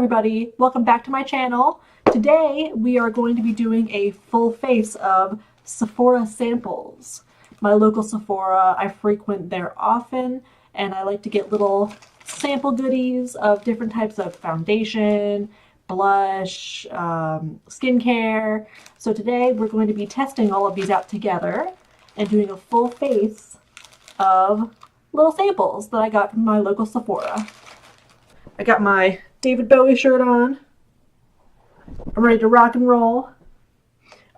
everybody, welcome back to my channel. Today we are going to be doing a full face of Sephora samples. My local Sephora, I frequent there often and I like to get little sample goodies of different types of foundation, blush, skincare. So today we're going to be testing all of these out together and doing a full face of little samples that I got from my local Sephora. I got my David Bowie shirt on. I'm ready to rock and roll.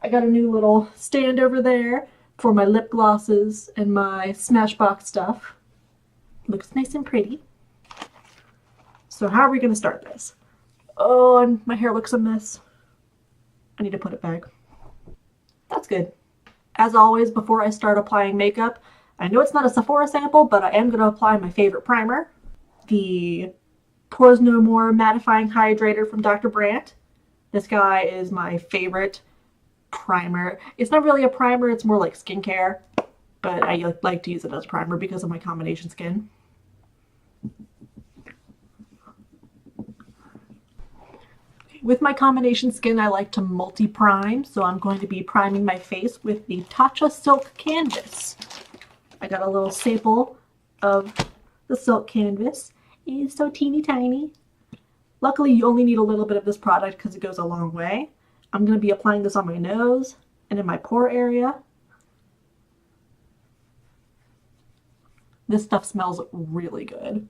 I got a new little stand over there for my lip glosses and my Smashbox stuff. Looks nice and pretty. So how are we going to start this? Oh, and my hair looks a mess. I need to put it back. That's good. As always, before I start applying makeup, I know it's not a Sephora sample, but I am going to apply my favorite primer. The Pores No More Mattifying Hydrator from Dr. Brandt. This guy is my favorite primer. It's not really a primer, it's more like skincare, but I like to use it as a primer because of my combination skin. With my combination skin, I like to multi-prime, so I'm going to be priming my face with the Tatcha Silk Canvas. I got a little sample of the silk canvas. It's so teeny tiny. Luckily, you only need a little bit of this product because it goes a long way. I'm going to be applying this on my nose and in my pore area. This stuff smells really good.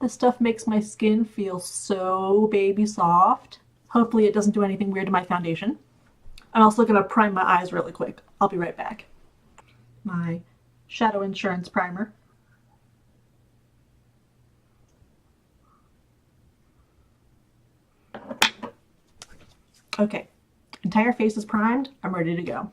This stuff makes my skin feel so baby soft. Hopefully it doesn't do anything weird to my foundation. I'm also going to prime my eyes really quick. I'll be right back. My Shadow Insurance primer. Okay, entire face is primed. I'm ready to go.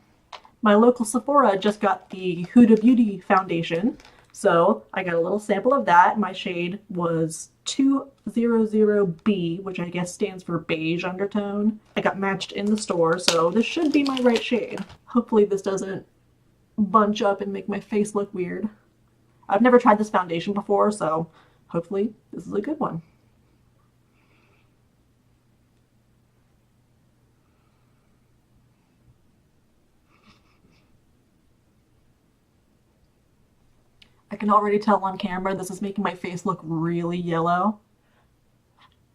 My local Sephora just got the Huda Beauty foundation, so I got a little sample of that. My shade was 200B, which I guess stands for beige undertone. I got matched in the store, so this should be my right shade. Hopefully this doesn't bunch up and make my face look weird. I've never tried this foundation before, so hopefully this is a good one. I can already tell on camera this is making my face look really yellow,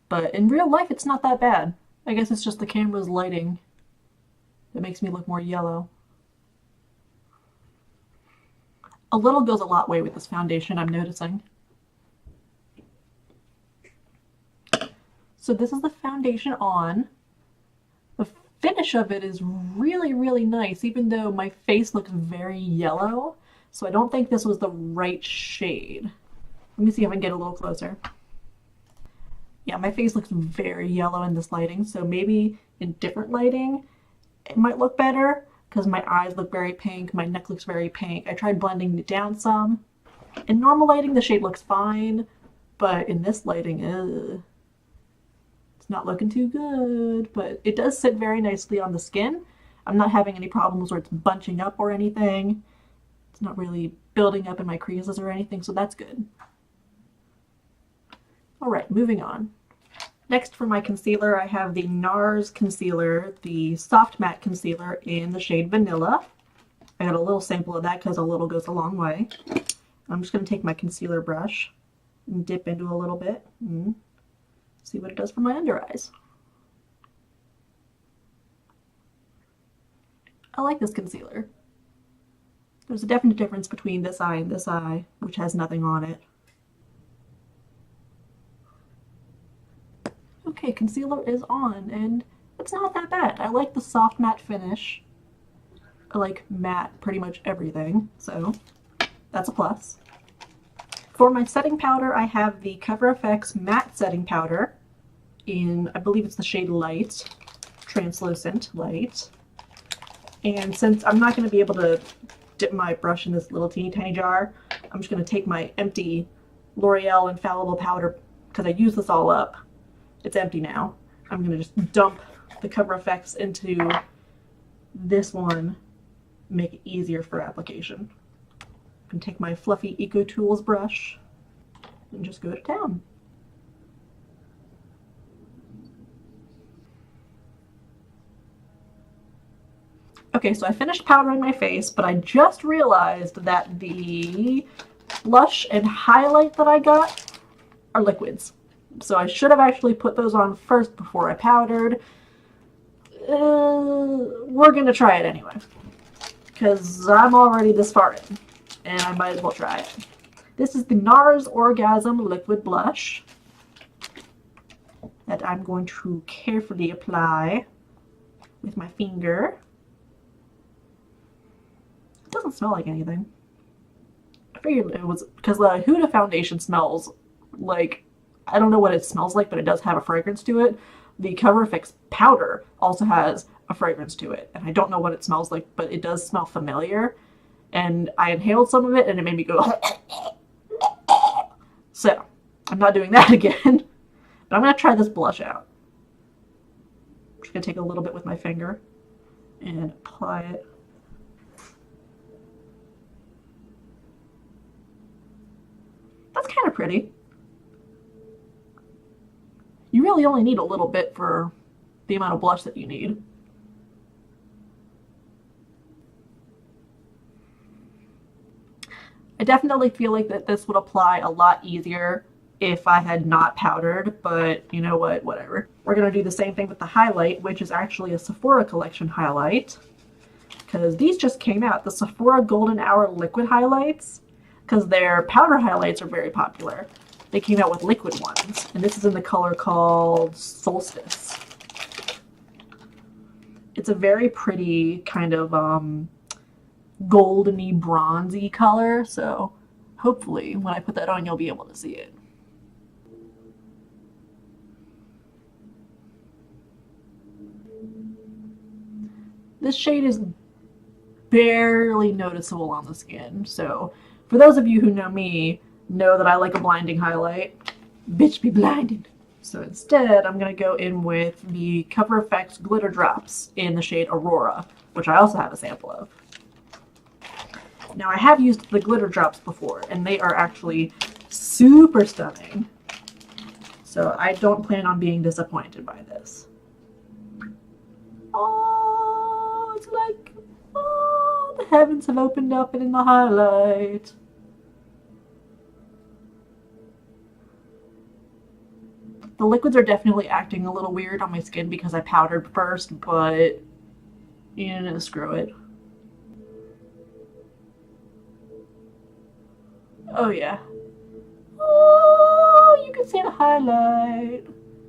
but in real life it's not that bad. I guess it's just the camera's lighting that makes me look more yellow. A little goes a lot way with this foundation, I'm noticing. So this is the foundation on. The finish of it is really, really nice, even though my face looks very yellow. So I don't think this was the right shade. Let me see if I can get a little closer. Yeah, my face looks very yellow in this lighting, so maybe in different lighting it might look better. Because my eyes look very pink, my neck looks very pink. I tried blending it down some. In normal lighting, the shade looks fine, but in this lighting, it's not looking too good. But it does sit very nicely on the skin. I'm not having any problems where it's bunching up or anything. It's not really building up in my creases or anything, so that's good. All right, moving on. Next, for my concealer, I have the Nars concealer, the Soft Matte Concealer in the shade Vanilla. I got a little sample of that because a little goes a long way. I'm just going to take my concealer brush and dip into a little bit and see what it does for my under eyes. I like this concealer. There's a definite difference between this eye and this eye, which has nothing on it. Okay, concealer is on, and it's not that bad. I like the soft matte finish. I like matte pretty much everything, so that's a plus. For my setting powder, I have the Cover FX Matte Setting Powder in, I believe it's the shade Light, Translucent Light. And since I'm not going to be able to dip my brush in this little teeny tiny jar, I'm just going to take my empty L'Oreal Infallible powder, because I used this all up. It's empty now. I'm going to just dump the Cover FX into this one, make it easier for application. I can take my fluffy Eco Tools brush and just go to town. Okay, so I finished powdering my face, but I just realized that the blush and highlight that I got are liquids. So I should have actually put those on first before I powdered. We're gonna try it anyway, because I'm already this far in, and I might as well try it. This is the Nars Orgasm Liquid Blush that I'm going to carefully apply with my finger. It doesn't smell like anything. I figured it was because the Huda foundation smells like, I don't know what it smells like, but it does have a fragrance to it. The Cover FX powder also has a fragrance to it, and I don't know what it smells like, but it does smell familiar. And I inhaled some of it, and it made me go. So I'm not doing that again. But I'm gonna try this blush out. I'm just gonna take a little bit with my finger and apply it. That's kind of pretty. You really only need a little bit for the amount of blush that you need. I definitely feel like that this would apply a lot easier if I had not powdered, but you know what, whatever. We're gonna do the same thing with the highlight, which is actually a Sephora collection highlight, because these just came out, the Sephora Golden Hour liquid highlights, because their powder highlights are very popular. They came out with liquid ones, and this is in the color called Solstice. It's a very pretty kind of goldeny bronzy color, so hopefully when I put that on you'll be able to see it. This shade is barely noticeable on the skin, so for those of you who know me, know that I like a blinding highlight. Bitch be blinded. So instead, I'm going to go in with the Cover FX Glitter Drops in the shade Aurora, which I also have a sample of. Now, I have used the glitter drops before, and they are actually super stunning. So I don't plan on being disappointed by this. Oh, it's like, oh, the heavens have opened up and in the highlight. The liquids are definitely acting a little weird on my skin because I powdered first, but you know, screw it. Oh yeah. Oh, you can see the highlight.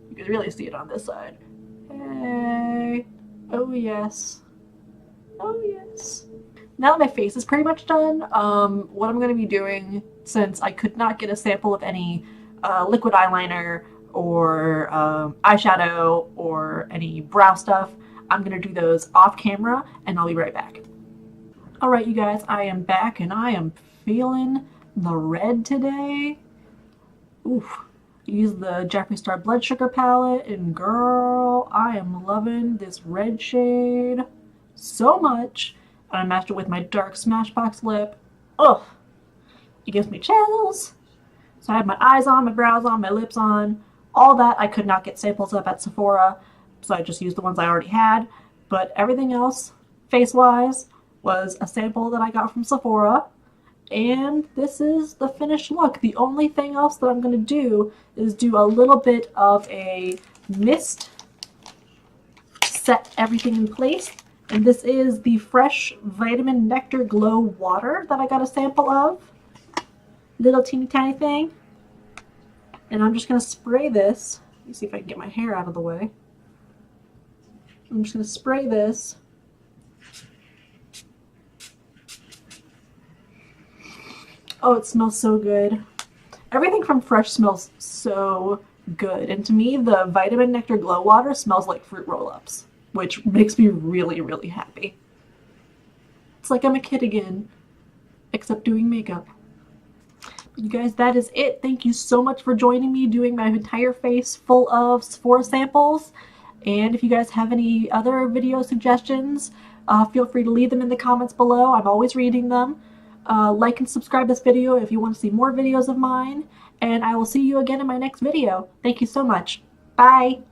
You can really see it on this side. Hey. Oh yes. Oh yes. Now that my face is pretty much done, what I'm going to be doing, since I could not get a sample of any liquid eyeliner or eyeshadow or any brow stuff, I'm going to do those off camera, and I'll be right back. Alright you guys, I am back, and I am feeling the red today. Oof. Use the Jeffree Star Blood Sugar palette, and girl, I am loving this red shade so much. And I matched it with my dark Smashbox lip. Ugh, it gives me chills. So I had my eyes on, my brows on, my lips on. All that I could not get samples of at Sephora, so I just used the ones I already had. But everything else, face-wise, was a sample that I got from Sephora. And this is the finished look. The only thing else that I'm going to do is do a little bit of a mist, set everything in place. And this is the fresh Vitamin Nectar Glow Water that I got a sample of. Little teeny tiny thing. And I'm just going to spray this. Let me see if I can get my hair out of the way. I'm just going to spray this. Oh, it smells so good. Everything from Fresh smells so good. And to me, the Vitamin Nectar Glow Water smells like fruit roll-ups, which makes me really, really happy. It's like I'm a kid again, except doing makeup. You guys, that is it. Thank you so much for joining me doing my entire face full of Sephora samples. And if you guys have any other video suggestions, feel free to leave them in the comments below. I'm always reading them. Like and subscribe this video if you want to see more videos of mine, and I will see you again in my next video. Thank you so much. Bye!